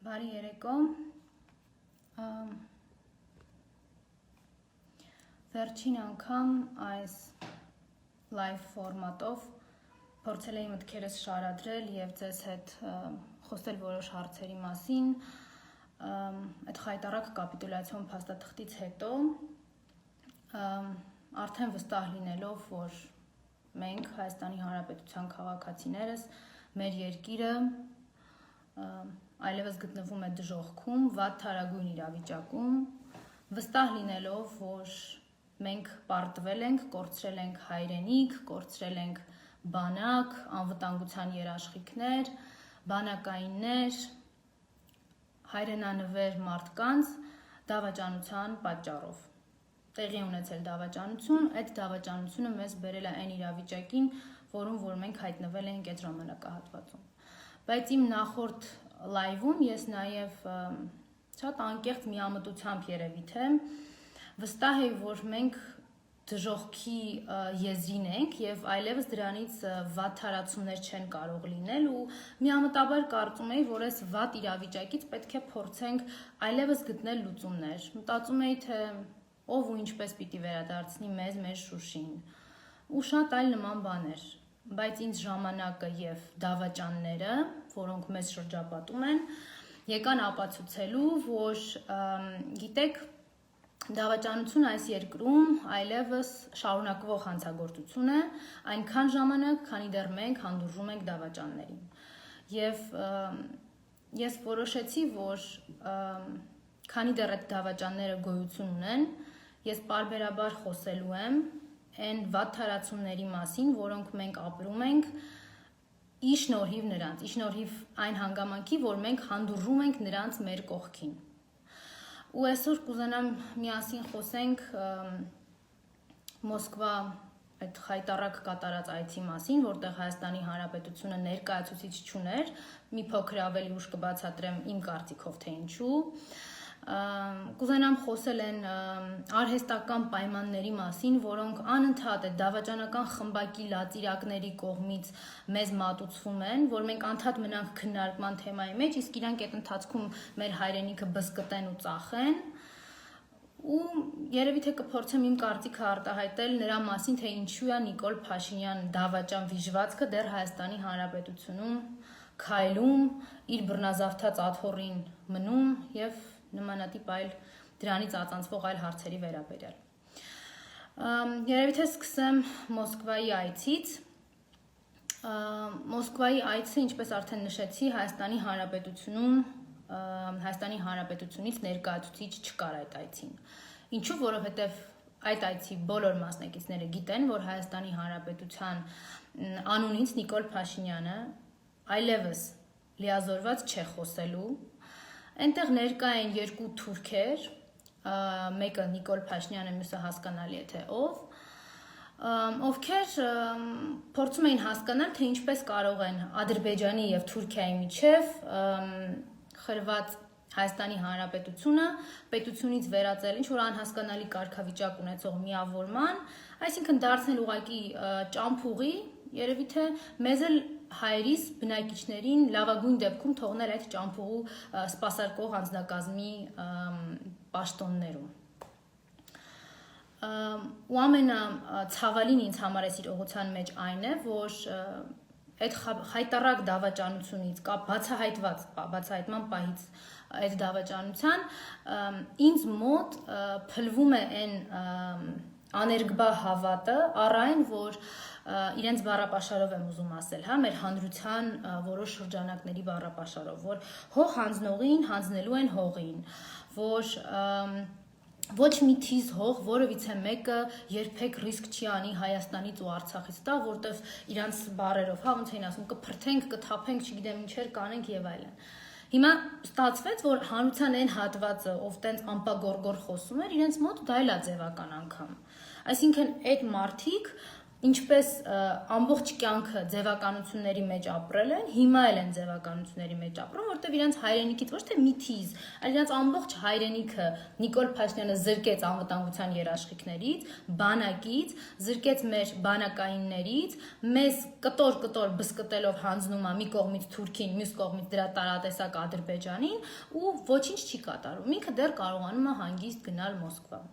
Բարի երեկո, վերջին անգամ այս live ֆորմատով փորձել էի մտքերս շարադրել և ձեզ հետ խոսել որոշ հարցերի մասին, այդ խայտառակ կապիտուլյացիոն փաստաթղթից հետո արդեն վստահ լինելով, որ մենք Հայաստանի Հանրապետության քաղաքացիներս մեր երկիրը այլևս գտնվում է դժոխքում, վատ թարագույն իրավիճակում, վստահ լինելով, որ մենք պարտվել ենք, կորցրել ենք հայրենիք, կորցրել ենք բանակ, անվտանգության երաշխիքներ, բանակայիններ, հայրենանվեր մարդկանց դավաճանության պատճառով։ Տեղի ունեցել դավաճանություն, այդ դավաճանությունը մեզ բերել է այն իրավիճակին, որում որ մենք հայտնվել ենք այդ ժամանակահատվածում։ Բայց իմ նախորդ լայվում ես նաև շատ անկեղծ միամտությամբ երևի թե վստահ եմ, որ մենք դժոխքի եզրին ենք և այլևս դրանից վատ թարացումներ չեն կարող լինել ու միամտաբար կարծում էի, որ այս վատ իրավիճակից պետք է փորձենք այլևս գտնել լուծումներ։ Մտածում էի, թե ով ու ինչպես պիտի վերադարձնի մեզ, մեր Շուշին ու շատ այլ նման բաներ, բայց ինձ ժամանակը և դավաճանները, որոնք մեզ շրջապատում են, եկան ապացուցելու, որ գիտեք, դավաճանությունը այս երկրում այլևս շարունակվող հանցագործություն է, այնքան ժամանակ, քանի դեռ մենք հանդուրժում ենք դավաճաններին։ Եվ ես որոշեցի, որ քանի դեռ այդ դավաճանները գոյություն ունեն, ես պարբերաբար խոսելու եմ այն վատ թարացումների մասին, որոնք մենք ապրում ենք ի շնորհիվ նրանց, ի շնորհիվ այն հանգամանքի, որ մենք հանդուրժում ենք նրանց մեր կողքին։ Ու այսօր կուզենամ միասին խոսենք Մոսկվա այդ խայտառակ կատարած այցի մասին, որտեղ Հայաստանի Հանրապետությունը ներկայացուցիչ չուներ, մի փոքր ավելի ուշ կբացատրեմ իմ կարծիքով թե ինչու։ Կուզենամ խոսել են արհեստական պայմանների մասին, որոնք անընդհատ այդ դավաճանական խմբակի լածիրակների կողմից մեզ մատուցվում են, որ մենք անդադ մնանք քննարկման թեմայի մեջ, իսկ իրանք այդ ընթացքում մեր հայրենիքը բզկտեն ու ծախեն։ Ու երևի թե կփորձեմ իմ կարծիքը արտահայտել նրա մասին, թե ինչու է Նիկոլ Փաշինյան դավաճան վիժվածքը դեռ Հայաստանի Հանրապետությունում քայլում, իր բռնազավթած աթոռին մնում և նմանատիպ այլ դրանից ածանցվող այլ հարցերի վերաբերյալ։ Երևի թե սկսեմ Մոսկվայի այցից։ Մոսկվայի այցը, ինչպես արդեն նշեցի, Հայաստանի Հանրապետությունում Հայաստանի Հանրապետությունից ներկայացուցիչ չկար այդ այցին։ Ինչու, որովհետև այդ այցի բոլոր մասնակիցները գիտեն, որ Հայաստանի Հանրապետության անունից Նիկոլ Փաշինյանը այլևս լիազորված չէ խոսելու։ Այնտեղ ներկա են երկու թուրքեր, մեկը Նիկոլ Փաշինյանը, մյուսը հասկանալի է թե ով, ովքեր փորձում էին հասկանալ, թե ինչպես կարող են Ադրբեջանի և Թուրքիայի միջև խրված Հայաստանի Հանրապետությունը պետությունից վերածել ինչ-որ անհասկանալի կարգավիճակ ունեցող միավորման, այսինքն դարձնել ուղղակի ճամփուղի, երևի թե մեզ էլ հայերիս բնակիչներին լավագույն դեպքում թողնել այդ ճամփուղու սպասարկող անձնակազմի պաշտոններում։ Ու ամենացավալին ինձ համար այս իրողության մեջ այն է, որ այդ խայտառակ դավաճանությունից կա բացահայտման պահից այդ դավաճանության ինձ մոտ փլվում է այն աներկբա հավատը առ այն, որ իրենց բառապաշարով եմ ուզում ասել, հա, մեր հանրության որոշ շրջանակների բառապաշարով, որ հող հանձնողին հանձնելու են հողին, որ ոչ մի թիզ հող որևիցե մեկը երբեք ռիսկ չի անի Հայաստանից ու Արցախից տա, որտեվ իրանց բառերով, հա, ոնց էին ասում, կփրթենք, կթափենք, չգիտեմ ինչեր կանենք եւ այլն։ Հիմա ստացվեց, որ հանրության այն հատվածը, ով տենց ամպագորգոր խոսում էր, իրենց մոտ դա էլ է ձևական անգամ։ Այսինքն այդ մարդիկ ինչպես ամբողջ կյանքը ձևականությունների մեջ ապրել են, հիմա էլ են ձևականությունների մեջ ապրում, որտեղ իրենց հայրենիքից ոչ թե միթիզ, այլ իրենց ամբողջ հայրենիքը Նիկոլ Փաշինյանը զրկեց անվտանգության երաշխիքներից, բանակից, զրկեց մեր բանակայիններից, մեզ կտոր բսկտելով հանձնում է մի կողմից Թուրքին, մյուս կողմից դրա տարատեսակ Ադրբեջանին ու ոչինչ չի կատարում։ Ինքը դեռ կարողանում է հանգիստ գնալ Մոսկվա։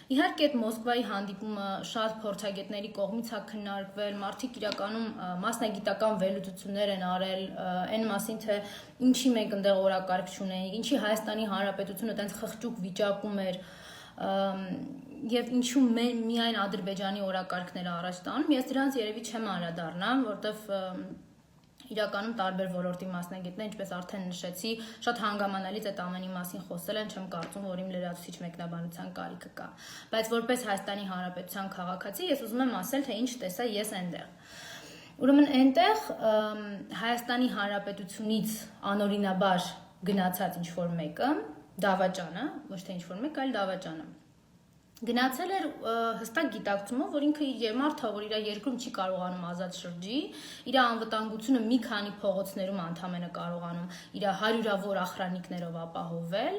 Իհարկե այդ Մոսկվայի հանդիպումը շատ փորձագետների կողմից է քննարկվել, մարդիկ իրականում մասնագիտական վերլուծություններ են արել այն մասին, թե ինչի մենք այնտեղ օրակարգ չունեինք, ինչի Հայաստանի Հանրապետությունը այդպես խղճուկ վիճակում էր եւ ինչու միայն Ադրբեջանի օրակարգները առաջ տանում։ Ես դրանց երևի չեմ անդրադառնա, որովհետեւ իրականում տարբեր ոլորտի մասնագետներ, ինչպես արդեն նշեցի, շատ հանգամանալից այդ ամենի մասին խոսել են, չեմ կարծում, որ իմ լրացուցիչ մեկնաբանության կարիքը կա։ Բայց որպես Հայաստանի Հանրապետության քաղաքացի, ես ուզում եմ ասել, թե ինչ տեսա ես այնտեղ։ Ուրեմն այնտեղ Հայաստանի Հանրապետությունից անօրինաբար գնացած ինչ-որ մեկը, Դավաճանը, ոչ թե ինչ-որ մեկ, այլ Դավաճանը գնացել էր հստակ գիտակցումով, որ ինքը իր մարդը, որ իր երկրում չի կարողանում ազատ շրջի, իր անվտանգությունը մի քանի փողոցներում ընդամենը կարողանում իր հարյուրավոր ախրանիկներով ապահովել,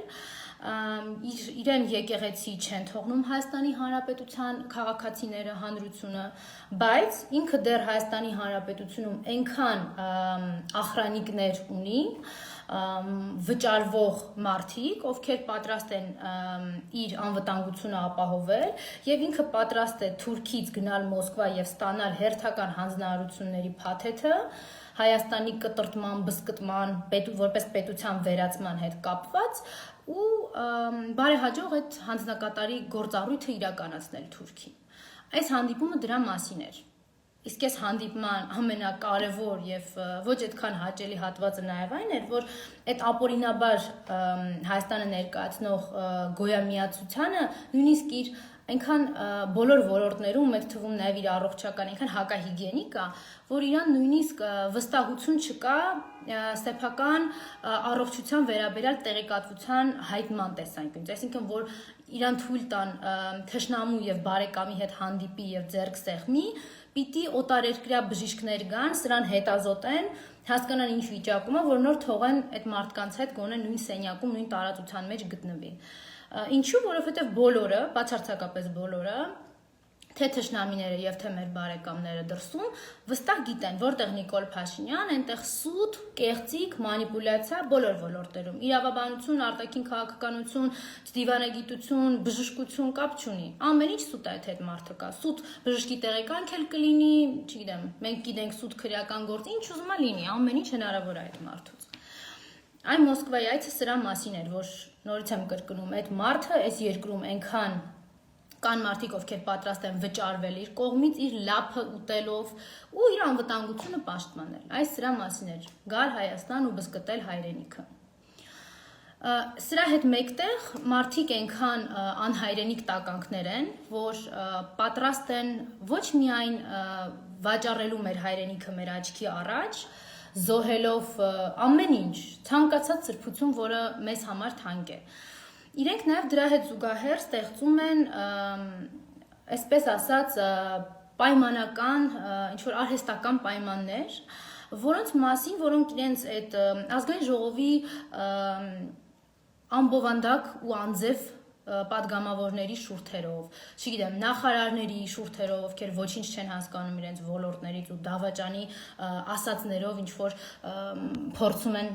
իրեն եկեղեցի չեն թողնում Հայաստանի Հանրապետության քաղաքացիները, հանրությունը, բայց ինքը դեռ Հայաստանի Հանրապետությունում այնքան ախրանիկներ ունի, վճարվող մարդիկ, ովքեր պատրաստ են իր անվտանգությունը ապահովել եւ ինքը պատրաստ է Թուրքից գնալ Մոսկվա եւ ստանալ հերթական հանձնարարությունների փաթեթը Հայաստանի կտրտման, բսկտման, որպես պետության վերացման հետ կապված ու բարեհաջող այդ հանձնակատարի գործառույթը իրականացնել Թուրքին։ Այս հանդիպումը դրա մասին էր։ Իսկ այս հանդիպման ամենակարևոր եւ ոչ այդքան հաճելի հատվածը նաեւ այն էր, որ այդ ապօրինաբար Հայաստանը ներկայացնող գոյամիացությանը նույնիսկ իր այնքան բոլոր ոլորտներում, այդ թվում նաեւ իր առողջական, այնքան հակահիգիենիկ է, որ իրան նույնիսկ վստահություն չկա սեփական առողջության վերաբերյալ տեղեկատվության հայտնման տեսանկյունից, այսինքն որ իրան թույլ տան թշնամու եւ բարեկամի հետ հանդիպի եւ ձեռք սեղմի, պիտի օտարերկրյա բժիշկներ գան, սրան հետազոտեն, հասկանան ինչ վիճակում է, որ նոր թողեն այդ մարդկանց հետ գոնե նույն սենյակում, նույն տարածության մեջ գտնվի։ Ինչու, որովհետև բոլորը, բացարձակապես բոլորը, թե թշնամիները եւ թե մեր բարեկամները դրսում վստահ գիտեն, որտեղ Նիկոլ Փաշինյան, այնտեղ սուտ, կեղծիք, մանիպուլյացիա բոլոր ոլորտերում։ Իրավաբանություն, արտաքին քաղաքականություն, դիվանագիտություն, բժշկություն կապ չունի։ Ամեն ինչ սուտ է այդ մարդը կա։ Սուտ բժշկի տեղեկանք էլ կլինի, չգիտեմ, մենք գիտենք սուտ քրեական գործ, ինչ ուզում է լինի, ամեն ինչ հնարավոր է այդ մարդուց։ Այն Մոսկվայի այցը սրա մասին էր, որ նորից եմ կրկնում, այդ մարդը այս երկրում այնքան կան մարդիկ, ովքեր պատրաստ են վճարվել իր կողմից, իր լափը ուտելով ու իր անվտանգությունը պաշտպանել։ Այս սրա մասին էր գալ Հայաստան ու բզկտել հայրենիքը։ Սրա հետ մեկտեղ մարդիկ այնքան անհայրենիք տականքներ են, որ պատրաստ են ոչ միայն վաճառելու մեր հայրենիքը մեր աչքի առաջ, զոհելով ամեն ինչ, ցանկացած սրբություն, որը մեզ համար թանկ է։ Իրենք նաև դրա հետ զուգահեռ ստեղծում են, այսպես ասած, պայմանական, ինչ-որ արհեստական պայմաններ, որոնց մասին, որոնք իրենց այդ ազգային ժողովի ամբովանդակ ու անձև պատգամավորների շուրթերով, չգիտեմ, նախարարների շուրթերով, ովքեր ոչինչ չեն հասկանում իրենց ոլորտներից ու Դավաճանի ասածներով ինչ-որ փորձում են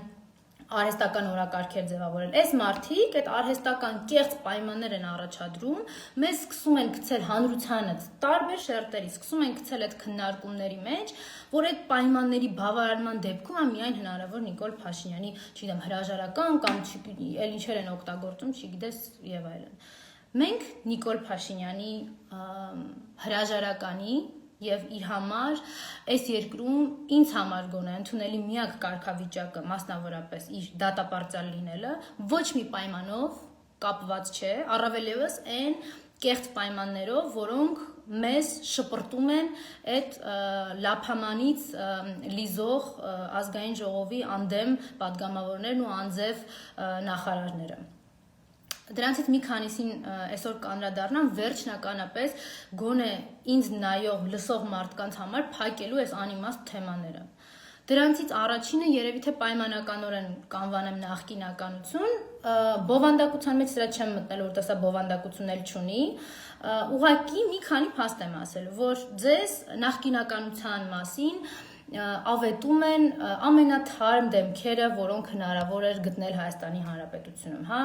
արհեստական օրակարգեր ձևավորել։ Այս մարդիկ այդ արհեստական կեղծ պայմաններ են առաջադրում, մեզ սկսում են գցել հանրությանը տարբեր շերտերի, սկսում են գցել այդ քննարկումների մեջ, որ այդ պայմանների բավարարման դեպքում է միայն հնարավոր Նիկոլ Փաշինյանի, չգիտեմ, հրաժարական կամ էլ ինչեր են օգտագործում, չգիտես եւ այլն։ Մենք Նիկոլ Փաշինյանի հրաժարականի եւ իր համար այս երկրում ինձ համար գոնե ընդունելի միակ կարգավիճակը մասնավորապես իր դատապարտյալ լինելը ոչ մի պայմանով կապված չէ, առավել եւս այն կեղծ պայմաններով, որոնք մեզ շպրտում են այդ լափամանից լիզող ազգային ժողովի անդեմ պատգամավորներն ու անձև նախարարները։ Դրանցից մի քանիսին այսօր կանդրադառնամ վերջնականապես գոնե ինձ նայող լսող մարդկանց համար փակելու այս անիմաստ թեմաները։ Դրանցից առաջինը երևի թե պայմանականորեն կանվանեմ նախկինականություն, բովանդակության մեջ սրա չեմ մտնել, որտեղ սա բովանդակություն էլ չունի, ուղղակի մի քանի փաստ եմ ասել, որ ձեզ նախկինականության մասին ավետում են ամենաթարմ դեմքերը, որոնք հնարավոր էր գտնել Հայաստանի Հանրապետությունում, հա,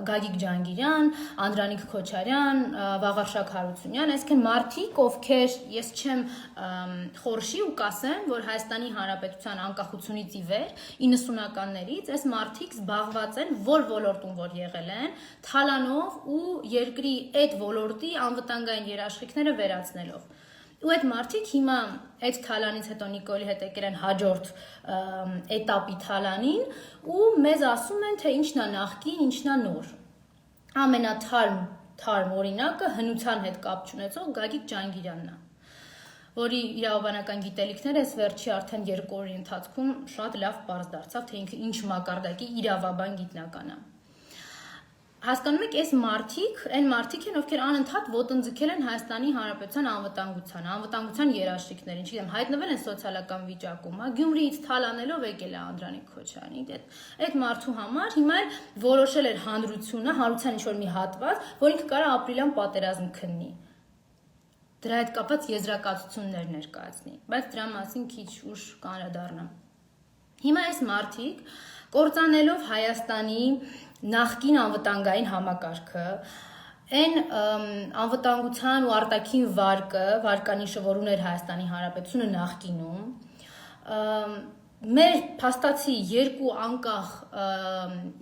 Գագիկ Ջանգիրյան, Անդրանիկ Քոչարյան, Վաղարշակ Հարությունյան, այսինքն մարդիկ, ովքեր ես չեմ խորշի ու կասեմ, որ Հայաստանի Հանրապետության անկախությունից ի վեր 90-ականներից այս մարդիկ զբաղված են որ ոլորտում որ եղել են, թալանով ու երկրի այդ ոլորտի անվտանգային երաշխիքները վերացնելով։ Ու այդ մարդիկ հիմա այդ թալանից հետո Նիկոլի հետ եկել են հաջորդ էտապի թալանին ու մեզ ասում են, թե ինչն է նախկին, ինչն է նոր։ Ամենաթարմ օրինակը հնության հետ կապ չունեցող Գագիկ Ջանգիրյանն է, որի իրավաբանական գիտելիքները այս վերջի արդեն 2 օրի ընթացքում շատ լավ պարզ դարձավ, թե ինքը ինչ մակարդակի իրավաբան գիտնական է։ Հասկանում եք, այս այն մարդիկ են, ովքեր անընդհատ ոտնձգել են Հայաստանի Հանրապետության անվտանգության երաշխիքներին, չգիտեմ, հայտնվել են սոցիալական վիճակում, հա, Գյումրիից թալանելով եկել է Անդրանիկ Քոչարյանի, այդ մարդու համար հիմա էլ որոշել էր հանրության ինչ-որ մի հատված, որ ինքը կարա ապրիլյան պատերազմ քննի։ Դրա հետ կապված եզրակացություններ ներկայացնի, բայց դրա մասին քիչ ուշ կանդրադառնամ։ Հիմա այս մարդիկ կործանելով Հայաստանի նախկին անվտանգային համակարգը, այն անվտանգության ու արտաքին վարկանիշը, որ ուներ Հայաստանի Հանրապետությունը նախկինում, մեր փաստացի երկու անկախ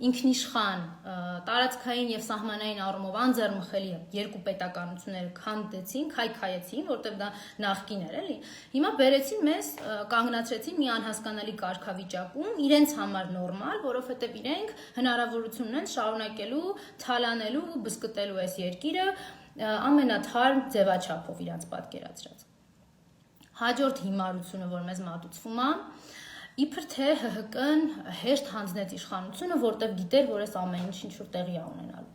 ինքնիշխան տարածքային եւ սահմանային առումով անձեռնմխելի երկու պետականությունները քանդեցին, քայքայեցին, որտեղ դա նախկին էր, էլի։ Հիմա բերեցին մեզ, կանգնացրեցին մի անհասկանալի կարգավիճակում, իրենց համար նորմալ, որովհետեւ իրենք հնարավորություն ունեն շարունակելու, թալանելու, բզկտելու այս երկիրը ամենաթարմ ձևաչափով իրանց պատկերացրած։ Հաջորդ հիմարությունը, որ մեզ մատուցվում է, իբր թե ՀՀԿ-ն հեշտ հանձնեց իշխանությունը, որտեղ գիտեր, որ այս ամեն ինչ-որ տեղի է ունենալու։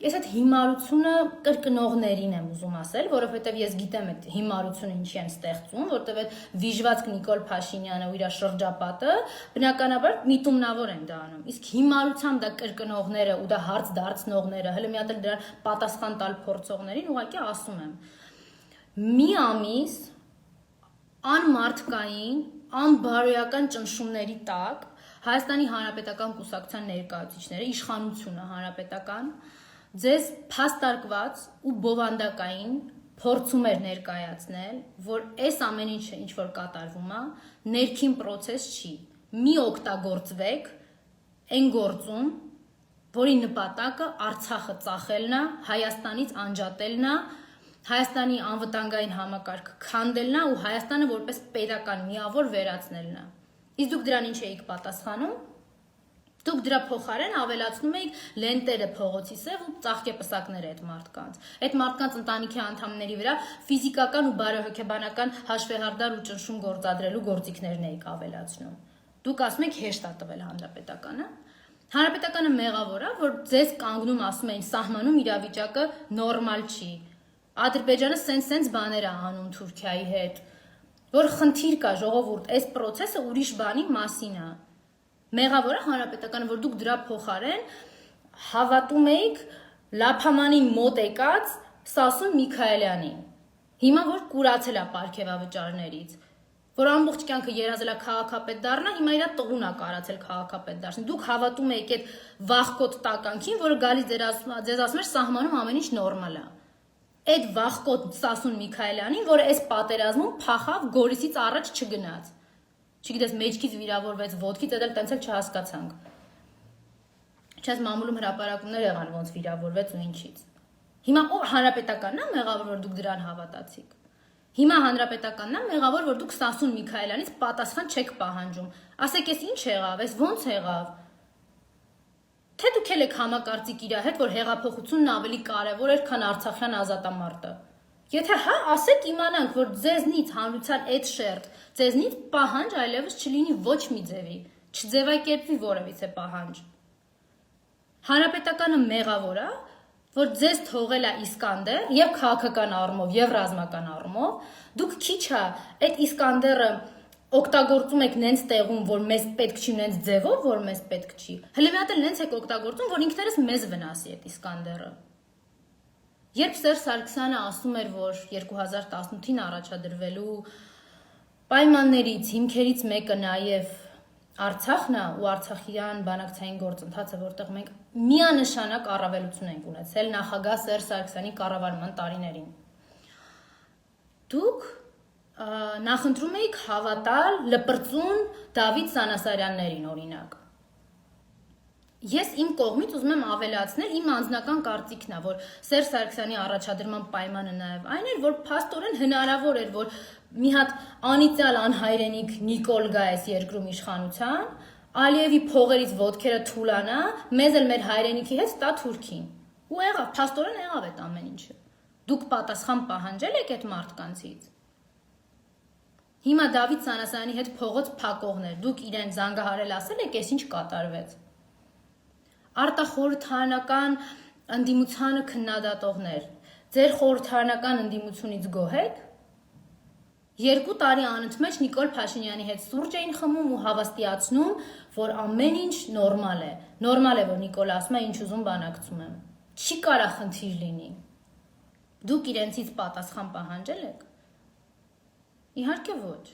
Ես այդ հիմարությունը կրկնողներին եմ ուզում ասել, որովհետև ես գիտեմ այդ հիմարությունը ինչի են ստեղծում, որտեղ այդ վիժվածք Նիկոլ Փաշինյանը ու իր շրջապատը բնականաբար միտումնավոր են դա անում։ Իսկ հիմարությամբ դա կրկնողները ու դա հարց դարձնողները, հələ մի հատ էլ դրան պատասխան տալ փորձողներին ուղղակի ասում եմ։ Մի ամիս անմարդկային, անբարոյական ճնշումների տակ Հայաստանի Հանրապետական կուսակցության ներկայացուցիչները, իշխանությունը հանրապետական, ձեզ փաստարկված ու բովանդակային փորձում էր ներկայացնել, որ այս ամեն ինչը ինչ որ կատարվում է, ներքին process չի։ Մի օգտագործվեք այն գործում, որի նպատակը Արցախը ծախելն է, Հայաստանից անջատելն է, Հայաստանի անվտանգային համակարգը քանդելն է ու Հայաստանը որպես պետական միավոր վերացնելն է։ Իսկ դուք դրան ինչ էիք պատասխանում։ Դուք դրա փոխարեն ավելացնում եք լենտերը փողոցի սև ու ծաղկեպսակները այդ մարդկանց։ Այդ մարդկանց ընտանիքի անդամների վրա ֆիզիկական ու բարոյհոգեբանական հաշվեհարդար ու ճնշում գործադրելու գործիքներն էիք ավելացնում։ Դուք ասում եք հեշտ է տվել հանրապետականը։ Հանրապետականը մեղավոր է, որ ձեզ կանգնում ասում էին սահմանում իրավիճակը նորմալ չի։ Ադրբեջանը սենց բաներ է անում Թուրքիայի հետ, որ խնդիր կա ժողովուրդ, այս process-ը ուրիշ բանի մասին է։ Մեղավոր է հանրապետականը, որ դուք դրա փոխարեն հավատում եք Լափամանին մոտ եկած Սասուն Միքայելյանին։ Հիմա որ կուրացել է պարգևավճարներից, որ ամբողջ կյանքը երազել է քաղաքապետ դառնա, հիմա իր տղուն է կարացել քաղաքապետ դարձնել։ Դուք հավատում եք այդ վախկոտ տականքին, որը գալիս ձեզ ասում էր սահմանում ամեն ինչ նորմալ է։ Այդ վախկոտ Սասուն Միքայելյանին, որը այս պատերազմում փախավ Գորիսից առաջ չգնաց։ Չգիտես, մեջքից վիրավորվեց, ոտքից էլ տենց էլ չհասկացանք։ Չես մամուլում հրապարակումներ եղան, ոնց վիրավորվեց ու ինչից։ Հիմա ով հանրապետականն է մեղավոր, որ դուք դրան հավատացիք։ Հիմա հանրապետականն է մեղավոր, որ դուք Սասուն Միքայելյանից պատասխան չեք պահանջում։ Ասեք, էս ինչ եղավ, էս ոնց եղավ։ Թե դուք եք համակարծիք իր հետ, որ հեղափոխությունն ավելի կարևոր էր, քան Արցախյան ազատամարտը։ Եթե հա, ասեք իմանանք, որ ձեզնից հանրության այդ շերտ, ձեզնից պահանջ այլևս չլինի ոչ մի ձևի, չձևակերպվի որևիցե պահանջ։ Հանրապետականը մեղավոր է, որ ձեզ թողել է Իսկանդեր եւ քաղաքական առումով եւ ռազմական առումով, դուք քիչ է այդ Իսկանդերը օգտագործում եք նենց տեղում, որ մեզ պետք չի, նենց ձևով, որ մեզ պետք չի։ Հələ մի հատ էլ նենց եք օգտագործում, որ ինքներս մեզ վնասի այդ Իսկանդերը։ Երբ Սերժ Սարգսյանը ասում էր, որ 2018-ին առաջադրվելու պայմաններից, հիմքերից մեկը նաև Արցախն է ու Արցախյան բանակցային գործընթացը, որտեղ մենք միանշանակ առավելություն ենք ունեցել նախագահ Սերժ Սարգսյանի կառավարման տարիներին։ Դուք նախընտրում եք հավատալ լպրծուն Դավիթ Սանասարյաններին օրինակ։ Ես իմ կողմից ուզում եմ ավելացնել իմ անձնական կարծիքն է, որ Սերժ Սարգսյանի առաջադրման պայմանը նաև այն էր, որ փաստորեն հնարավոր էր, որ մի հատ անիծյալ անհայրենիք Նիկոլ գա այս երկրում իշխանության, Ալիևի փողերից ոտքերը թուլանա, մեզ էլ մեր հայրենիքի հետ տա Թուրքին։ Ու եղավ, փաստորեն եղավ այդ ամեն ինչը։ Դուք պատասխան պահանջել եք այդ մարդկանցից։ Հիմա Դավիթ Սանասարյանի հետ փողոց փակողներ, դուք իրեն զանգահարել ասել եք, այս ինչ կատարվեց։ Արտախորհրդարանական ընդդիմությանը քննադատողներ, ձեր խորհրդարանական ընդդիմությունից գոհ եք։ 2 տարի անընդմեջ Նիկոլ Փաշինյանի հետ սուրճ էին խմում ու հավաստիացնում, որ ամեն ինչ նորմալ է։ Նորմալ է, որ Նիկոլ ասում է, ինչ ուզում բանակցում եմ։ Չի կարա խնդիր լինի։ Դուք իրենցից պատասխան պահանջել եք։ Իհարկե ոչ։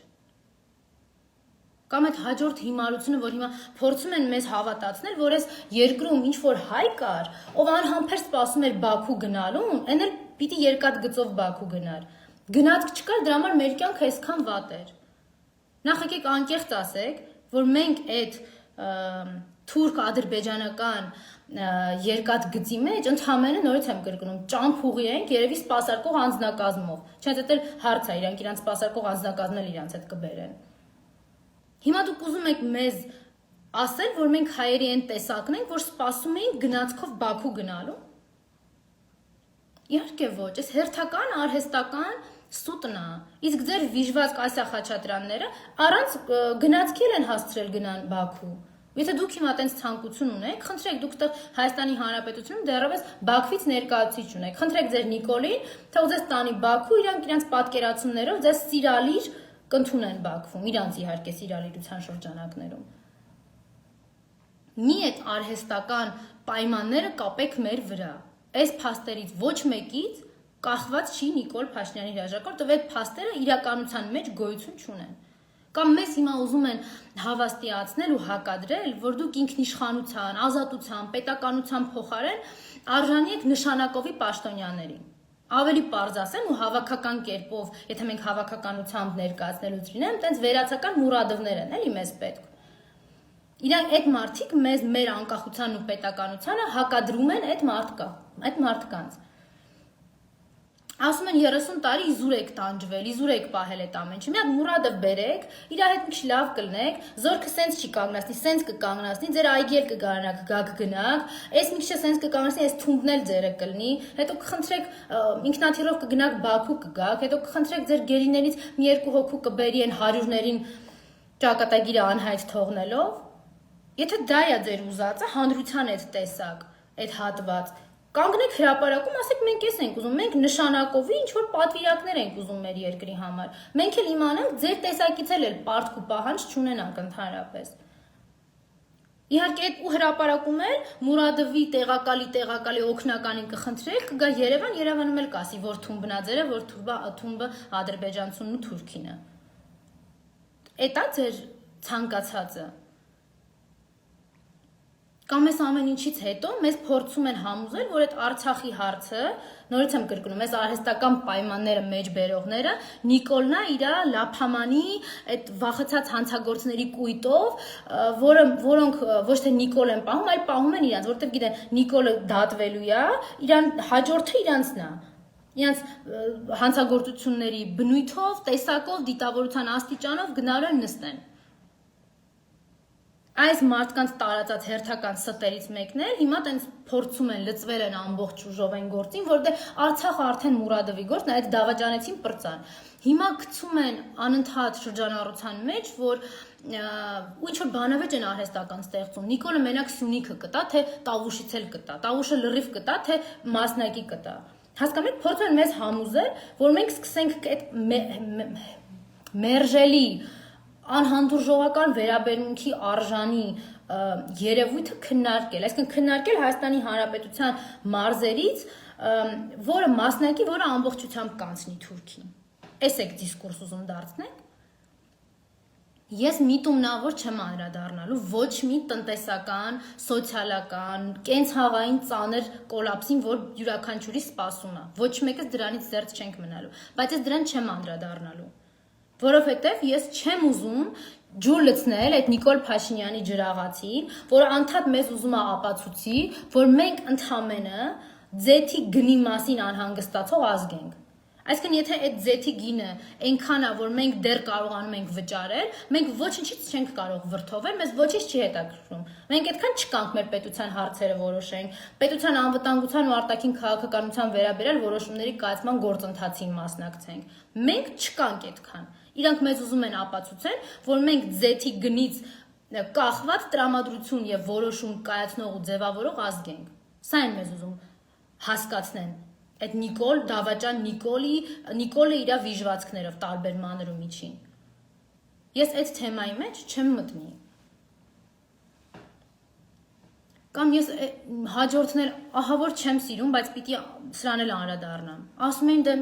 Կամ այդ հաջորդ հիմարությունը, որ հիմա փորձում են մեզ հավատացնել, որ այս երկրում ինչ որ հայ կար, ով անհամբեր սպասում էր Բաքու գնալուն, այն էլ պիտի երկաթ գծով Բաքու գնար։ Գնացք չկար, դրա համար մեր կյանքը այսքան վատ էր։ Նախ եկեք անկեղծ ասեք, որ մենք այդ թուրք-ադրբեջանական երկաթ գծի մեջ ընդհանրապես նորից եմ կրկնում, ճամփուղի ենք, երևի սպասարկող անձնակազմով։ Չնայած դա հարց է, իրանք իրանց սպասարկող անձնակազմն էլ իրանց հետ կբերեն։ Հիմա դուք ուզում եք մեզ ասել, որ մենք հայերի են տեսակն ենք, որ սպասում էինք գնացքով Բաքու գնալու։ Իհարկե ոչ, այս հերթական արհեստական սուտն է։ Իսկ ձեր վիժված Ասիա Խաչատրյանները առանց գնացքի են հասցրել գնան Բաքու։ Եթե դուք հիմա տենց ցանկություն ունեք, խնդրեք դուք տեղ Հայաստանի Հանրապետությունում դեռևս Բաքվից ներկայացուցիչ ունեք։ Խնդրեք ձեր Նիկոլին, թե ուզես տանի Բաքու, իրանք իրանց պատկերացումներով ձեզ սիրալիր կընդունեն Բաքվում, իրանց իհարկե սիրալիրության շրջանակներում։ Մի այդ արհեստական պայմանները կապեք մեր վրա։ Այս փաստերից ոչ մեկից կախված չի Նիկոլ Փաշինյանի հրաժարականը, ով այդ փաստերը իրականության մեջ գոյություն չունեն։ Կամ մեզ հիմա ուզում են հավաստիացնել ու հակադրել, որ դուք ինքնիշխանության, ազատության, պետականության փոխարեն արժանի եք նշանակովի պաշտոնյաների։ Ավելի պարզ ասեմ ու հավաքական կերպով, եթե մենք հավաքականությամբ ներկայացնելուց լինեմ, տենց վերացական մուրադովներ են, էլի մեզ պետք։ Իրանք այդ մարդիկ մեզ մեր անկախության ու պետականությանը հակադրում են այդ մարդկանց։ Ասում են 30 տարի իզուր եք տանջվել, իզուր եք պահել այդ ամեն ինչը։ Մի հատ Մուրադով բերեք, իր հետ մի քիչ լավ կլնեք, զորքը սենց չի կանգնացնի, սենց կկանգնացնի, ձեր այգի էլ կգարանաք, գաք գնաք, այս մի քիչ սենց կկանգնացնի, այս թումբն էլ ձերը կլնի, հետո կխնդրեք ինքնաթիռով կգնաք Բաքու կգաք, հետո կխնդրեք ձեր գերիներից մի երկու հոգու կբերի են հարյուրներին ճակատագիրը անհայտ թողնելով։ Եթե դա է ձեր ուզածը, հանրության այդ տեսակ, այդ հատված, կանգնեք հրապարակում, ասեք մենք էս ենք ուզում, մենք նշանակովի ինչ որ պատվիրակներ ենք ուզում մեր երկրի համար։ Մենք էլ իմանանք, ձեր տեսակից էլ պարտք ու պահանջ չունենանք ընդհանրապես։ Իհարկե այդ ու հրապարակում էլ Մուրադովի տեղակալի օգնականին կխնդրեք, կգա Երևան, Երևանում էլ կասի, որ թումբնա ձերը, որ թումբը ադրբեջանցունն ու թուրքինը։ Էդ է ձեր ցանկացածը։ Կամ այս ամեն ինչից հետո մեզ փորձում են համոզել, որ այդ Արցախի հարցը, նորից եմ կրկնում, այս արհեստական պայմանները մեջ բերողները Նիկոլն է իր լափամանի այդ վախեցած հանցագործների կույտով, որոնք ոչ թե Նիկոլ են պահում, այլ պահում են իրանց, որովհետև գիտեն Նիկոլը դատվելու է, իրան հաջորդը իրանցն է։ Իրանց հանցագործությունների բնույթով, տեսակով, դիտավորության աստիճանով գնալու են նստեն։ Այս մարդկանց տարածած հերթական ստերից մեկն է, հիմա տենց փորձում են լծվել են ամբողջ ուժով այն գործին, որ դե Արցախը արդեն Մուրադովի գործն է, այդ դավաճանեցին պրծան։ Հիմա գցում են անընդհատ շրջանառության մեջ, որ ու ինչ որ բանավեճ են արհեստական ստեղծում։ Նիկոլը մենակ Սյունիքը կտա, թե Տավուշից էլ կտա, Տավուշը լրիվ կտա, թե Մասնակի կտա։ Հասկանում եք, փորձում են մեզ համոզել, որ մենք սկսենք այդ մերժելի անհանդուրժողական վերաբերմունքի արժանի երևույթը քննարկել, այսինքն քննարկել Հայաստանի Հանրապետության մարզերից, որը Մասնակի, որը ամբողջությամբ կանցնի Թուրքին։ Էս եք դիսկուրս ուզում դարձնեք։ Ես միտումնավոր չեմ անդրադառնալու ոչ մի տնտեսական, սոցիալական, կենցաղային ծանր կոլապսին, որ յուրաքանչյուրի սպասում է։ Ոչ մեկս դրանից զերծ չենք մնալու, բայց ես դրան չեմ անդրադառնալու։ Որովհետև ես չեմ ուզում ջուր լցնել այդ Նիկոլ Փաշինյանի ջրաղացին, որը անդադ մեզ ուզում է ապացուցի, որ մենք ընդհանրապես ձեթի գնի մասին անհանգստացող ազգ ենք։ Այսինքն եթե այդ ձեթի գինը այնքան է, որ մենք դեռ կարողանում ենք վճարել, մենք ոչինչից չենք կարող վրդովել, մեզ ոչինչ չի հետաքրքրում։ Մենք այդքան չկանք մեր պետության հարցերը որոշենք, պետության անվտանգության ու արտաքին քաղաքականության վերաբերյալ որոշումների կայացման գործընթացին մասնակցենք։ Մենք չկանք այդքան։ Իրանք մեզ ուզում են ապացուցել, որ մենք ձեթի գնից կախված տրամադրություն եւ որոշում կայացնող ու ձևավորող ազգ ենք։ Սա են մեզ ուզում հասկացնեն այդ Նիկոլ, դավաճան Նիկոլը իր վիժվածքներով տարբեր մանր ու միջին։ Ես այդ թեմայի մեջ չեմ մտնի։ Կամ ես հաջորդներ ահա որ չեմ սիրում, բայց պիտի սրան էլ անդրադառնամ։ Ասում են դե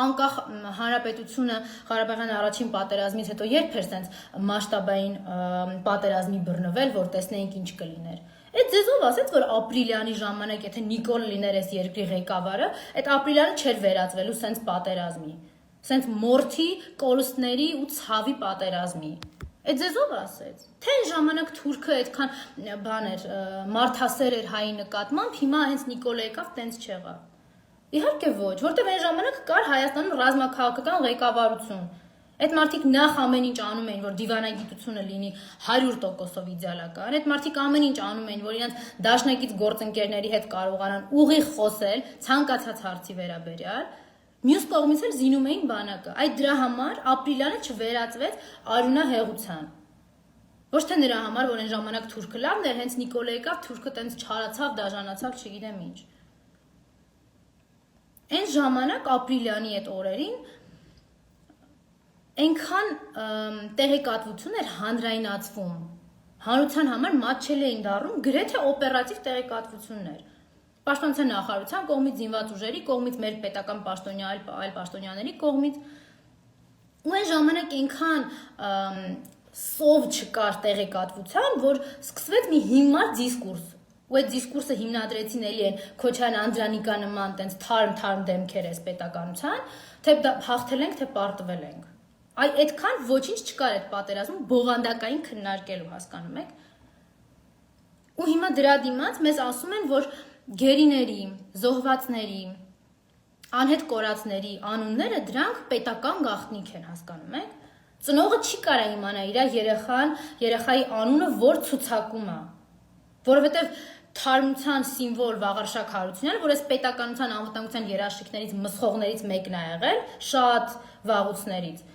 անկախ հանրապետությունը Ղարաբաղյան առաջին պատերազմից հետո երբ էր սենց մասշտաբային պատերազմի բռնվել, որ տեսնեինք ինչ կլիներ։ Այդ ձեզով ասեց, որ ապրիլյանի ժամանակ եթե Նիկոլ լիներ այս երկրի ղեկավարը, այդ ապրիլյանը չէր վերածվելու սենց պատերազմի, սենց մորթի, կորուստների ու ցավի պատերազմի։ Այդ ձեզով ասեց։ Թե այն ժամանակ Թուրքը այդքան բան էր, մարդասեր էր հայի նկատմամբ, հիմա հենց Նիկոլը եկավ, տենց չեղավ։ Իհարկե ոչ, որտեղ այն ժամանակ կար Հայաստանում ռազմաքաղաքական ղեկավարություն։ Այդ մարդիկ նախ ամեն ինչ անում էին, որ դիվանագիտությունը լինի 100%-ով իդեալական։ Այդ մարդիկ ամեն ինչ անում էին, որ իրենց դաշնակից գործընկերների հետ կարողանան ուղիղ խոսել ցանկացած հարցի վերաբերյալ։ Մյուս կողմից էլ զինում էին բանակը։ Այդ դրա համար ապրիլյանը չվերածվեց արյունահեղության։ Ոչ թե նրա համար, որ այն ժամանակ Թուրքը լավն էր, հենց Նիկոլը եկավ, Թուրքը տենց չարացավ, դաժանացավ, չգիտեմ ինչ։ Այն ժամանակ ապրիլյանի այդ օրերին այնքան տեղեկատվություն էր հանրայնացվում, հանրության համար մատչելի էին դառնում գրեթե օպերատիվ տեղեկատվություններ։ Պաշտպանության նախարարության կողմից, զինված ուժերի կողմից, մեր պետական պաշտոնյա այլ պաշտոնյաների կողմից։ Ու այն ժամանակ այնքան սով չկար տեղեկատվության, որ սկսվեց մի հիմար դիսկուրս։ Ու այդ դիսկուրսը հիմնադրեցին էլի են Քոչարյան Անդրանիկա նման տենց թարմ դեմքեր էս պետականության, թե հաղթել ենք, թե պարտվել ենք։ Այ այդքան ոչինչ չկար այդ պատերազմում բովանդակային քննարկելու, հասկանում եք։ Ու հիմա դրա դիմաց մեզ ասում են, որ գերիների, զոհվածների, անհետ կորածների անունները դրանք պետական գաղտնիք են, հասկանում եք։ Ծնողը չի կարա իմանա իր երեխայի անունը որ ցուցակում է, որովհետև թարմության սիմվոլ Վաղարշակ Հարությունյանը, որ այս պետականության անվտանգության երաշխիքներից մսխողներից մեկն է եղել, շատ վաղուցներից։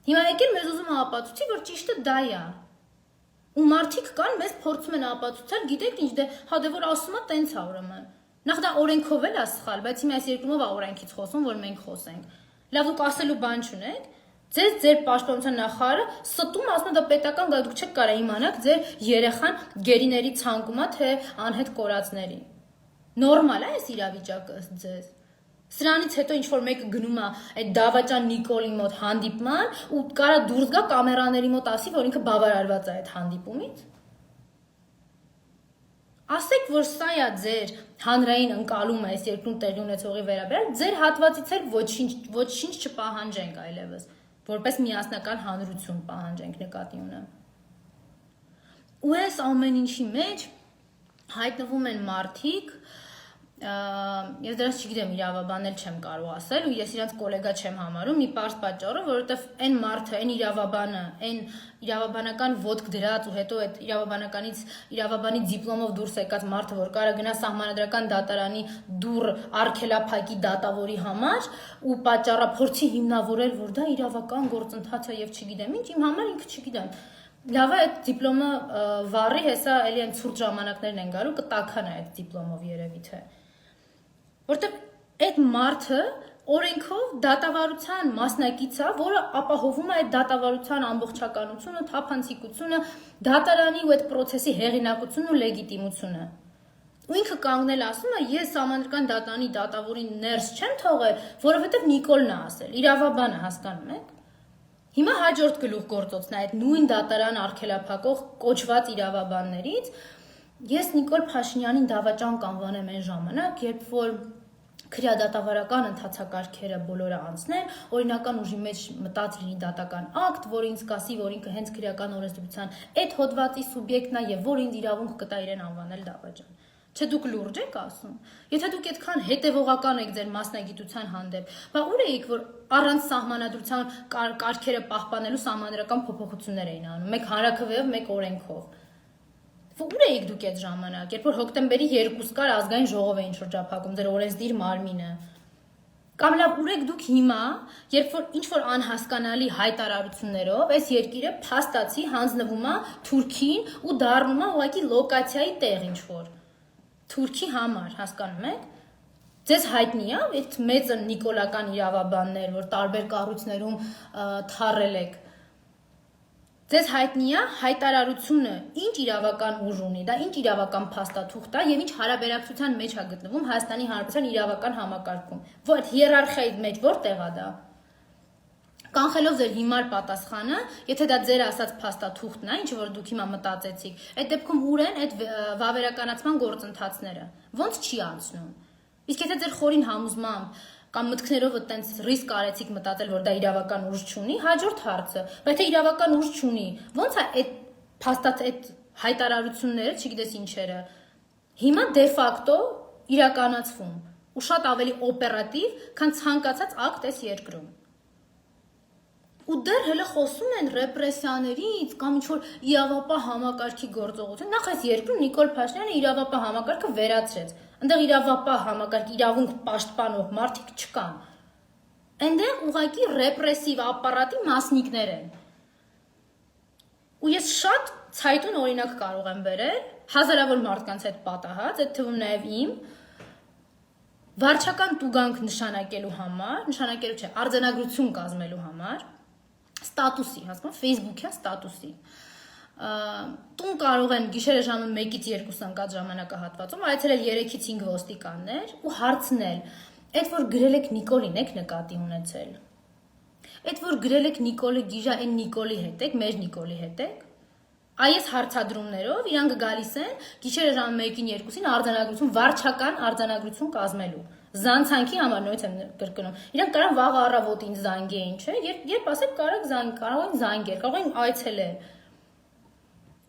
Հիմա եկել մեզ ուզում է ապացուցի, որ ճիշտը դա է։ Ու մարդիկ կան, մեզ փորձում են ապացուցել, գիտեք ինչ, դե որ ասում է տենց է ուրեմն։ Նախ դա օրենքով էլ է սխալ, բայց հիմա այս երկրում է օրենքից խոսում, որ մենք խոսենք։ Լավ, դուք ասելու բան չունեք։ Ձեր պաշտպանության նախարարը ստում ասում է դա պետական գա, դուք չեք կարա իմանաք ձեր երեխան գերիների ցանկում է, թե անհետ կորածների։ Նորմալ է այս իրավիճակը ըստ ձեզ։ Սրանից հետո ինչ որ մեկը գնում է այդ դավաճան Նիկոլի մոտ հանդիպման ու կարա դուրս գա կամերաների մոտ ասի, որ ինքը բավարարված է այդ հանդիպումից։ Ասեք, որ սա է ձեր հանրային ընկալումը այս երկրում տեղի ունեցողի վերաբերյալ, ձեր հատվածից էլ ոչինչ չպահանջենք այլևս, որպես միասնական հանրություն պահանջենք նկատի ունեմ։ Ու այս ամեն ինչի մեջ հայտնվում են մարդիկ, Ես դրանց չգիտեմ իրավաբանել չեմ կարող ասել ու ես իրանց գոլեգա չեմ համարում մի պարզ պատճառով, որովհետև այն մարդը, այն իրավաբանը, այն իրավաբանական ոտք դրած ու հետո այդ իրավաբանի դիպլոմով դուրս եկած մարդը, որ կարա գնա սահմանադրական դատարանի դուռ արգելափակի դատավորի համար ու պատճառափորձի հիմնավորել, որ դա իրավական գործընթաց է եւ չգիտեմ ինչ, իմ համար ինքը չգիտեմ Լավ է այդ դիպլոմը վառի, հեսա էլի այն ցուրտ ժամանակներն են գալու, կտաքան է այդ դիպլոմով երևի թե Որտեղ այդ մարդը օրենքով դատավարության մասնակից է, որը ապահովում է այդ դատավարության ամբողջականությունը, թափանցիկությունը, դատարանի ու այդ process-ի հեղինակությունն ու լեգիտիմությունը։ Ու ինքը կանգնել ասում է, ես համանդրական դատարանի դատավորին ներս չեմ թողել, որովհետև Նիկոլն է ասել, իրավաբանը հասկանում եք։ Հիմա հաջորդ գլուխ գործոցն է այդ նույն դատարան արգելափակող կոչված իրավաբաններից ես Նիկոլ Փաշինյանին դավաճան կանվանեմ այն ժամանակ, երբ որ քրեադատավարական ընթացակարգերը բոլորը անցնեն, օրինական ուժի մեջ մտած լինի դատական ակտ, որը ինձ կասի, որ ինքը հենց քրեական օրենսդրության այդ հոդվածի սուբյեկտն է եւ որ ինձ իրավունք կտա իրեն անվանել դավաճան։ Չէ դուք լուրջ եք ասում։ Եթե դուք այդքան հետևողական եք ձեր մասնագիտության հանդեպ, բա ուր եք որ առանց սահմանադրության կարգերը պահպանելու սահմանադրական փոփոխություններ էին անում, մեկ հանրաքվեով, մեկ օրենքով։ Ուր եք դուք այդ ժամանակ, երբ որ հոկտեմբերի 2 կար ազգային ժողով էին շրջափակում ձեր օրենսդիր մարմինը։ Կամ լավ ուր եք դուք հիմա, երբ որ ինչ որ անհասկանալի հայտարարություններով այս երկիրը փաստացի հանձնվում է Թուրքին ու դառնում է ուղղակի լոկացիայի տեղ ինչ որ։ Թուրքի համար, հասկանում եք։ Ձեզ հայտնի է այդ մեծ նիկոլական իրավաբաններ, որ տարբեր կառույցներում թառել եք։ Ձեզ հայտնի է հայտարարությունը ինչ իրավական ուժ ունի, դա ինչ իրավական փաստաթուղթ է եւ ինչ հարաբերակցության մեջ է գտնվում Հայաստանի Հանրապետության իրավական համակարգում։ Որ հիերարխիայի մեջ որտեղ է դա։ Կանխելով ձեր հիմար պատասխանը, եթե դա ձեր ասած փաստաթուղթն է, ինչ որ դուք հիմա մտածեցիք, այդ դեպքում ուր են այդ վավերականացման գործընթացները։ Ոնց չի անցնում։ Իսկ եթե ձեր խորին համոզմամբ կամ մտքներով այտենց ռիսկ արեցիք մտածել, որ դա իրավական ուժ չունի, հաջորդ հարցը, բայց եթե իրավական ուժ չունի, ոնց է այդ փաստաթ այդ հայտարարությունները, չգիտես ինչերը, հիմա դե ֆակտո իրականացվում ու շատ ավելի օպերատիվ, քան ցանկացած ակտ էս երկրում։ Ու դեռ հələ խոսում են ռեպրեսիաներից կամ ինչ-որ իրավապահ համակարգի գործողություն։ Նախ այս երկրում Նիկոլ Փաշինյանը իրավապահ համակարգը վերացրեց։ Այնտեղ իրավապահ համակարգ իրավունք պաշտպանող մարդիկ չկան։ Այնտեղ ուղղակի ռեպրեսիվ ապարատի մասնիկներ են։ Ու ես շատ ցայտուն օրինակ կարող եմ բերել հազարավոր մարդկանց հետ պատահած, այդ թվում նաև իմ վարչական տուգանք նշանակելու համար, նշանակելու չէ, արձանագրություն կազմելու համար ստատուսի, հասկանում, Facebook-յան ստատուսի։ Տուն կարող են գիշերը ժամը 1-ից 2 ընկած ժամանակահատվածում այցելել 3-ից 5 ոստիկաններ ու հարցնել, այդ որ գրել եք Նիկոլին եք նկատի ունեցել։ Այդ որ գրել եք Նիկոլի գիժա այն Նիկոլի հետ եք, մեր Նիկոլի հետ եք։ Այս հարցադրումներով իրանք գալիս են գիշերը ժամը 1-ին 2-ին արձանագրություն, վարչական արձանագրություն կազմելու։ Զանցանքի համար նույնիսկ եմ կրկնում։ Իրանք կարան վաղ առավոտին զանգեին, չէ՞, երբ ասեք կարեք զանգ, կարող են զանգել, կարող են այցելել։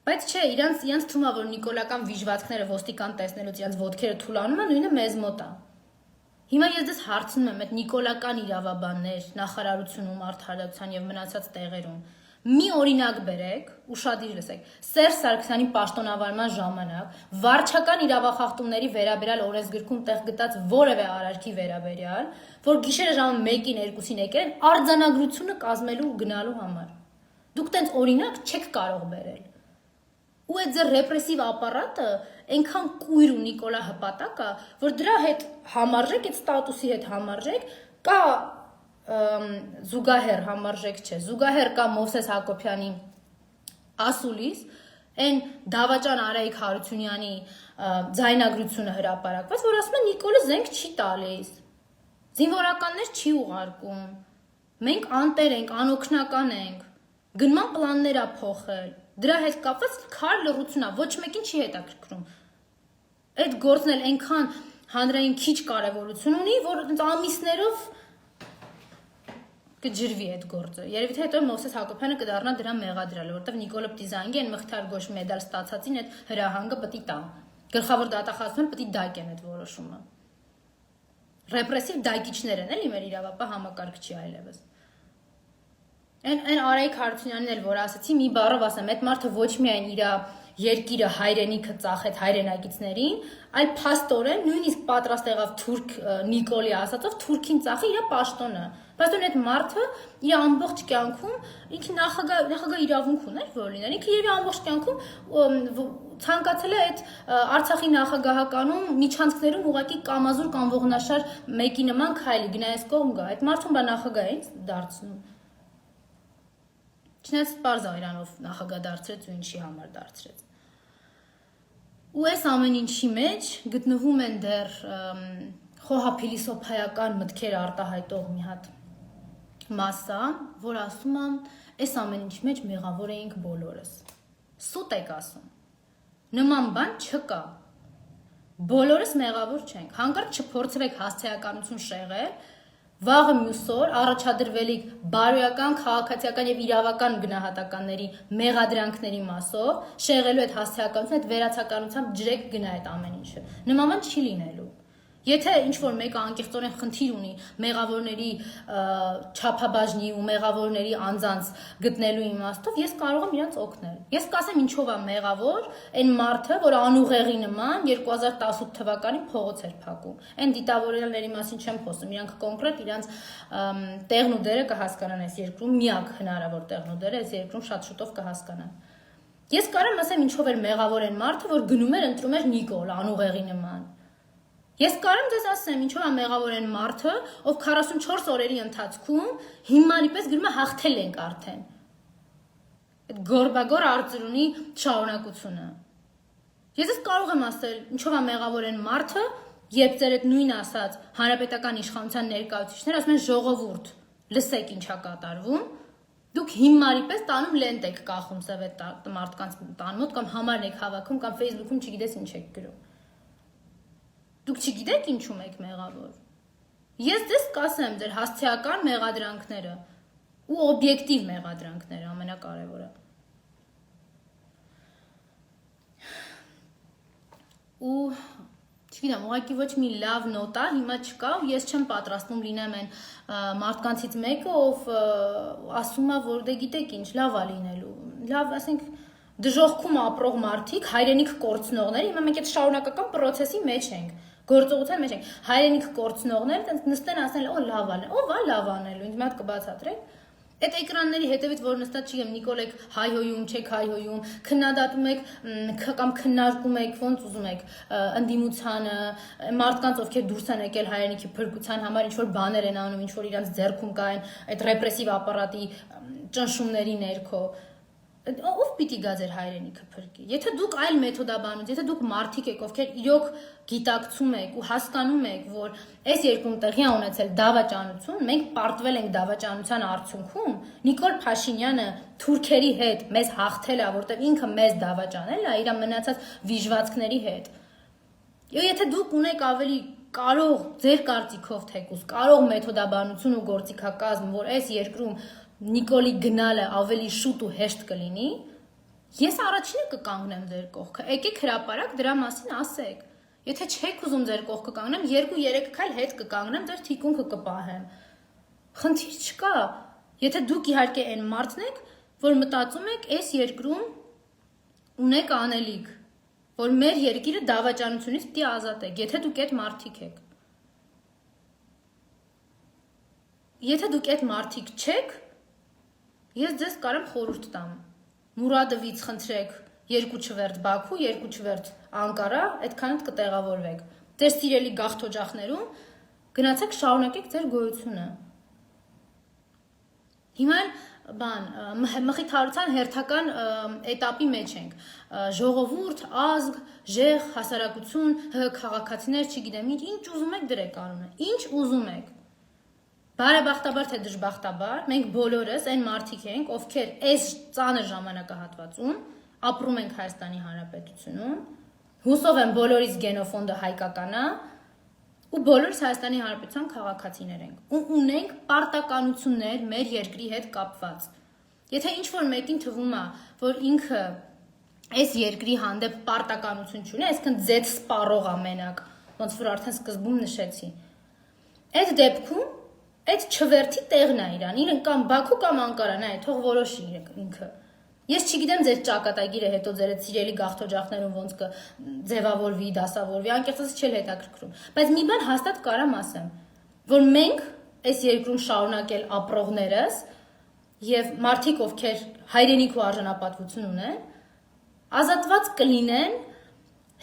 Բայց չէ, իրանց թվում է, որ նիկոլական վիժվածքները ոստիկան տեսնելուց իրանց ոտքերը թուլանում են, նույնը մեզ մոտ է։ Հիմա ես դες հարցնում եմ այդ նիկոլական իրավաբաններ նախարարությունում, արդարադատության եւ մնացած տեղերում մի օրինակ բերեք, ուշադիր լսեք, Սերժ Սարգսյանի պաշտոնավարման ժամանակ վարչական իրավախախտումների վերաբերյալ օրենսգրքում տեղ գտած որևէ արարքի վերաբերյալ, որ գիշերը ժամը 1-ին 2-ին եկել են արձանագրությունը կազմելու ու գնալու համար։ Դուք տենց օրինակ չեք կարող բերել։ Ու այդ ձեր ռեպրեսիվ ապարատը այնքան կույր ու Նիկոլա հպատակ է, որ դրա հետ համարժեք, այդ ստատուսի հետ համարժեք, կա զուգահեռ համարժեք չէ, զուգահեռ կա Մովսես Հակոբյանի ասուլիս, այն դավաճան Արայիկ Հարությունյանի ձայնագրությունը հրապարակված, որ ասում է Նիկոլը զենք չի տալիս, զինվորականներ չի ուղարկում, մենք անտեր ենք, անօգնական ենք, գնման պլաններ ա փոխել, դրա հետ կապված քար լռություն ա, ոչ մեկին չի հետաքրքրում, այդ գործն էլ այնքան հանրային քիչ կարևորություն ունի, որ ամիսներով կջրվի այդ գործը։ Երևի թե հետո Մովսես Հակոբյանը կդառնա դրա մեղադրյալը, որտեղ Նիկոլը պիտի զանգի այն մխիթար գոշ մեդալ ստացածին այդ հրահանգը պիտի տա։ Գլխավոր դատախազությունը պիտի դակեն այդ որոշումը։ ռեպրեսիվ դայկիչներ են, էլի մեր իրավապահ համակարգչի այլևս։ Այն Արայիկ Հարությունյանին էլ որ ասացի, մի բառով ասեմ, այդ մարդը ոչ միայն իր երկիրը հայրենիքը ծախեց հայրենակիցներին, այլ փաստորեն նույնիսկ պատրաստ եղավ թուրք Նիկոլի ասածով թուրքին ծախի իր պաշտոնը։ Պաշտոնը այդ մարդը իր ամբողջ կյանքում ինքը նախագահ իրավունք ուներ, որ լիներ։ Ինքը իր ամբողջ կյանքում ցանկացել է այդ Արցախի նախագահականում միջանցքներում ուղղակի կամազուր կամ ողնաշար մեկի նման քայլի գնայես կողմ գա։ Այդ մարդուն բա նախագահ է դարձնում։ Չնայած պարզ է իրանով նախագահ դարձրեց ու ինչի համար դարձրեց։ Ու այս ամեն ինչի մեջ գտնվում են դեռ խոհափիլիսոփայական մտքեր արտահայտող մի հատ մասա, որ ասում եմ, այս ամեն ինչի մեջ մեղավոր էինք բոլորս։ Սուտ եք ասում։ Նման բան չկա։ Բոլորս մեղավոր չենք։ Հանկարծ չփորձվեք հասցեականություն շեղել, վաղը մյուս օր առաջադրվելիք բարոյական, քաղաքացիական եւ իրավական գնահատականների մեղադրանքների մասով շեղելու այդ հասցեականությունը, այդ վերացականությամբ ջրեք գնա այդ ամեն ինչը։ Նման բան չի լինելու։ Եթե ինչ-որ մեկը անկեղծորեն խնդիր ունի մեղավորների չափաբաժնի ու մեղավորների անձանց գտնելու իմաստով, ես կարող եմ իրանց օգնել։ Ես կասեմ ինչով է մեղավոր այն մարդը, որ անուղեղի նման 2018 թվականին փողոց էր փակում։ Այն դիտավորյալների մասին չեմ խոսում, իրանք կոնկրետ իրանց տեղն ու դերը կհասկանան այս երկրում, միակ հնարավոր տեղն ու դերը այս երկրում շատ շուտով կհասկանան։ Ես կարող եմ ասեմ ինչով էր մեղավոր այն մարդը, որ գնում էր ընտրում էր Նիկոլ անուղեղի նման։ Ես կարող եմ ձեզ ասեմ, ինչով է մեղավոր այն մարդը, ով 44 օրերի ընթացքում հիմարի պես գրում է հաղթել ենք արդեն։ Այդ գորբագոր արծրունի շարունակությունը։ Ես ես կարող եմ ասել, ինչով է մեղավոր այն մարդը, երբ ձեր այդ նույն ասած հանրապետական իշխանության ներկայացուցիչները ասում են ժողովուրդ, լսեք ինչա կատարվում, դուք հիմարի պես տանում լենտ եք կախում սև այդ մարդկանց տան մոտ կամ համարն եք հավաքում կամ Facebook-ում չգիտես ինչ եք գրում։ Դուք չգիտեք ինչու եք մեղավոր։ Ես դες կասեմ ձեր հասցեական մեղադրանքները ու օբյեկտիվ մեղադրանքները ամենակարևորը։ Ու չգիտեմ, ուղղակի ոչ մի լավ նոտա հիմա չկա, ու ես չեմ պատրաստվում լինեմ այն մարդկանցից մեկը, ով ասում է, որ դե գիտեք ինչ, լավ է լինելու։ Լավ, ասենք դժոխքում ապրող մարդիկ, հայրենիք կորցնողներ, հիմա մենք այդ շարունակական process-ի մեջ ենք։ Գործողության մեջ ենք։ Հայրենիք կորցնողներ նստեն ասեն, օ լավ ան, ով է լավ անելու, ինձ մի հատ կբացատրեք։ Այդ էկրանների հետևից որ նստած չգիտեմ Նիկոլ եք հայհոյում, չեք հայհոյում, քննադատում եք կամ քննարկում եք, ոնց ուզում եք ընդդիմությանը, մարդկանց ովքեր դուրս են եկել հայրենիքի փրկության համար ինչ որ բաներ են անում, ինչ որ իրանց ձեռքում կային այդ ռեպրեսիվ ապարատի ճնշումների ներքո։ Ով պիտի գա ձեր հայրենիքը փրկի։ Եթե դուք այլ մեթոդաբանություն, եթե դուք մարդիկ եք, ովքեր իրոք գիտակցում եք ու հասկանում եք, որ այս երկրում տեղի է ունեցել դավաճանություն, մենք պարտվել ենք դավաճանության արդյունքում, Նիկոլ Փաշինյանը թուրքերի հետ մեզ հաղթել է, որտեղ ինքը մեզ դավաճանել է իր մնացած վիժվածքների հետ։ Եթե դուք ունեք ավելի կարող ձեր կարծիքով թեկուզ, կարող մեթոդաբանություն ու գործիքակազմ, որ այս երկրում Նիկոլի գնալը ավելի շուտ ու հեշտ կլինի, ես առաջինը կկանգնեմ ձեր կողքը, եկեք հրապարակ դրա մասին ասեք, եթե չեք ուզում ձեր կողքը կանգնեմ, 2-3 քայլ հետ կկանգնեմ, ձեր թիկունքը կպահեմ, խնդիր չկա, եթե դուք իհարկե այն մարդն եք, որ մտածում եք այս երկրում ունեք անելիք, որ մեր երկիրը դավաճանությունից պիտի ազատեք, եթե դուք այդ մարդիկ եք, եթե դուք այդ մարդիկ չեք, ես ձեզ կարեմ խորհուրդ տամ, Մուրադովից խնդրեք 2 չվերթ Բաքու, 2 չվերթ Անկարա, այդքանդ կտեղավորվեք, ձեր սիրելի գաղթօջախներում գնացեք շարունակեք ձեր գոյությունը, հիմա մխիթարության հերթական էտապի մեջ ենք, ժողովուրդ, ազգ, ժեղ, հասարակություն, քաղաքացիներ, չգիտեմ ինչ ուզում եք դրեք անունը, ինչ ուզում եք, բարեբախտաբար թե դժբախտաբար, մենք բոլորս այն մարդիկ ենք, ովքեր այս ծանր ժամանակահատվածում ապրում ենք Հայաստանի Հանրապետությունում, հուսով եմ բոլորից գենոֆոնդը հայկականա, ու բոլորս Հայաստանի Հանրապետության քաղաքացիներ ենք, ու ունենք պարտականություններ մեր երկրի հետ կապված։ Եթե ինչ-որ մեկին թվում է, որ ինքը այս երկրի հանդեպ պարտականություն չունի, այսինքն ձեծ սպառող ամենակ, ոնց որ արդեն սկզբում նշեցի, Այդ դեպքում այդ չվերթի տեղն է իրան կամ Բաքու կամ Անկարան է, թող որոշի ինքը։ Ես չգիտեմ ձեր ճակատագիրը հետո ձեր այդ սիրելի գաղթօջախներում ոնց կձևավորվի, դասավորվի, անկեղծ ասած չէ հետաքրքրում։ Բայց մի բան հաստատ կարամ ասեմ, որ մենք այս երկրում շարունակել ապրողներս եւ մարդիկ, ովքեր հայրենիք ու արժանապատվություն ունեն, ազատված կլինեն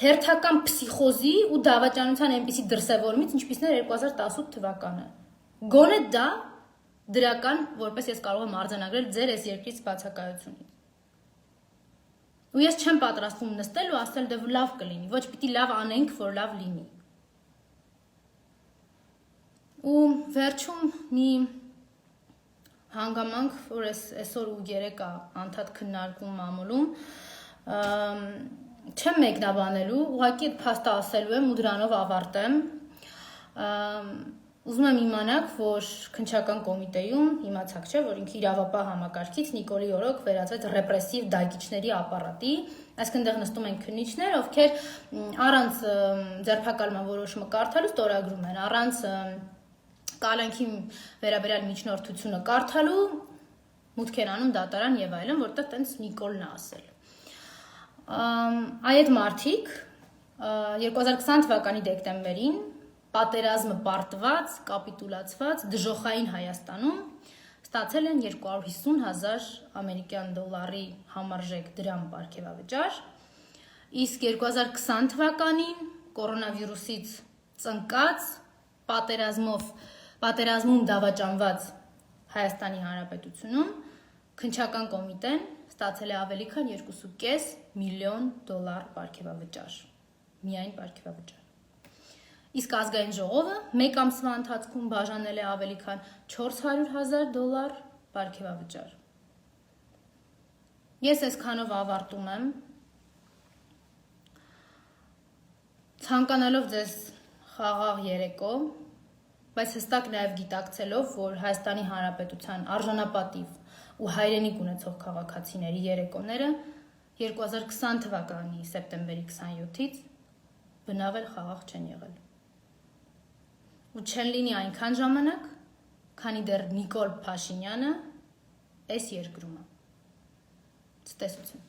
հերթական փսիխոզի ու դավաճանության այնպիսի դրսևորումից, ինչպիսին էր 2018 թվականը։ Գոնե դա դրական, որպես ես կարող եմ արձանագրել ձեր այս երկրից բացակայությունից։ Ու ես չեմ պատրաստվում նստել ու ասել դե լավ կլինի, ոչ պիտի լավ անենք, որ լավ լինի։ Ու վերջում մի հանգամանք, որ այսօր ու երեկա անդադ քննարկվում մամուլում, չեմ մեկնաբանելու, ուղղակի այդ փաստը ասելու եմ ու դրանով ավարտեմ։ Ուզում եմ իմանաք, որ քննչական կոմիտեում իմացաք, չէ, որ ինքը իրավապահ համակարգից Նիկոլի օրոք վերածվեց ռեպրեսիվ դագիչների ապարատի, այսինքն այնտեղ նստում են քննիչներ, ովքեր առանց ձերբակալման որոշումը կարդալու ստորագրում են, առանց կալանքի վերաբերյալ միջնորդությունը կարդալու մուտք են անում դատարան եւ այլն, որտեղ տենց Նիկոլն է ասել։ Այդ մարդիկ 2020 թվականի դեկտեմբերին պատերազմը պարտված, կապիտուլացված դժոխային Հայաստանում ստացել են 250,000 ամերիկյան դոլարի համարժեք դրամ պարգևավճար, իսկ 2020 թվականին կորոնավիրուսից ծնկած պատերազմում դավաճանված Հայաստանի Հանրապետությունում քննչական կոմիտեն ստացել է ավելի քան 2.5 միլիոն դոլար պարգևավճար, միայն պարգևավճար։ Իսկ ազգային ժողովը մեկ ամսվա ընթացքում բաժանել է ավելի քան 400,000 դոլար պարգևավճար։ Ես այսքանով ավարտում եմ, ցանկանալով ձեզ խաղաղ երեկո, բայց հստակ նաև գիտակցելով, որ Հայաստանի Հանրապետության արժանապատիվ ու հայրենիք ունեցող քաղաքացիների երեկոները 2020 թվականի սեպտեմբերի 27-ից բնավ էլ խաղաղ չեն եղել։ Ու չեն լինի այնքան ժամանակ, քանի դեռ Նիկոլ Փաշինյանը այս երկրում է։ Ցտեսություն։